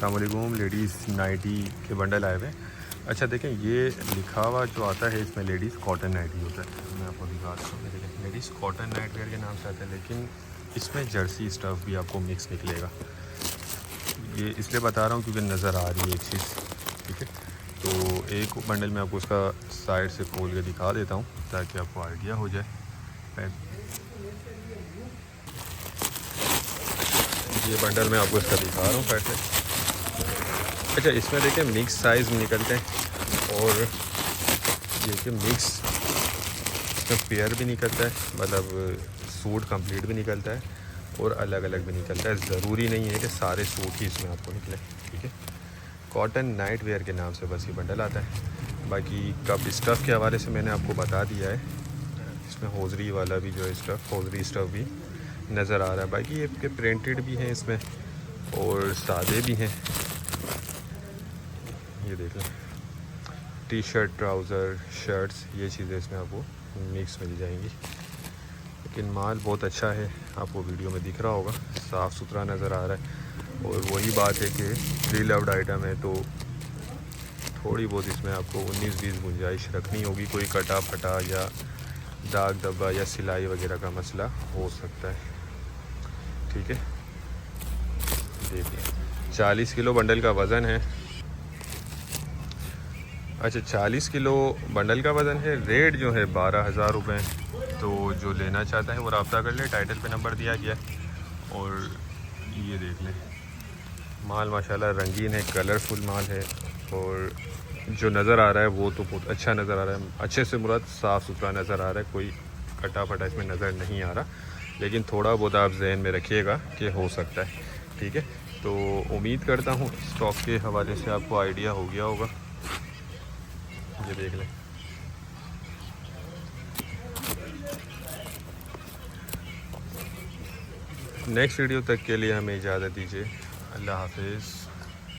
अस्सलाम वालेकुम। Ladies nightie के बंडल आए हुए हैं। अच्छा देखें, ये लिखा हुआ जो आता है इसमें लेडीज़ कॉटन नाइटी होता है। मैं आपको दिखाता हूँ। ये देखें, लेडीज़ कॉटन नाइट वेयर के नाम से आता है, लेकिन इसमें जर्सी स्टफ़ भी आपको मिक्स निकलेगा। ये इसलिए बता रहा हूँ क्योंकि नज़र आ रही है एक चीज़, ठीक है। तो एक बंडल में आपको उसका साइड से खोल के दिखा देता हूँ ताकि आपको आइडिया हो जाए। ये बंडल मैं आपको इसका दिखा रहा हूँ साइड से। अच्छा, इसमें देखिए मिक्स साइज़ निकलते हैं और देखिए मिक्स इसमें पेयर भी निकलता है, मतलब सूट कंप्लीट भी निकलता है और अलग अलग भी निकलता है। ज़रूरी नहीं है कि सारे सूट ही इसमें आपको निकले, ठीक है। कॉटन नाइट वेयर के नाम से बस ये बंडल आता है। बाकी कप स्टफ़ के हवाले से मैंने आपको बता दिया है। इसमें होजरी वाला भी जो है स्टफ़, होजरी स्टफ़ भी नज़र आ रहा है। बाकी ये के प्रिंटेड भी हैं इसमें और सादे भी हैं। ये देख लें, टी शर्ट, ट्राउज़र, शर्ट्स, ये चीज़ें इसमें आपको मिक्स मिल जाएंगी। लेकिन माल बहुत अच्छा है, आपको वीडियो में दिख रहा होगा, साफ़ सुथरा नज़र आ रहा है। और वही बात है कि प्री लव्ड आइटम है तो थोड़ी बहुत इसमें आपको 19-20 गुंजाइश रखनी होगी। कोई कटा फटा या दाग धब्बा या सिलाई वगैरह का मसला हो सकता है, ठीक है। देखिए 40 किलो बंडल का वज़न है। अच्छा, 40 किलो बंडल का वज़न है। रेट जो है 12,000 रुपये। तो जो लेना चाहता है वो रब्ता कर ले, टाइटल पे नंबर दिया गया है। और ये देख लें, माल माशाल्लाह रंगीन है, कलरफुल माल है और जो नज़र आ रहा है वो तो बहुत अच्छा नज़र आ रहा है। अच्छे से मुराद साफ़ सुथरा नज़र आ रहा है, कोई कटा फटा इसमें नज़र नहीं आ रहा। लेकिन थोड़ा बहुत आप जहन में रखिएगा कि हो सकता है, ठीक है। तो उम्मीद करता हूँ स्टॉक के हवाले से आपको आइडिया हो गया होगा। ये देख लें। नेक्स्ट वीडियो तक के लिए हमें इजाज़त दीजिए। अल्लाह हाफिज़।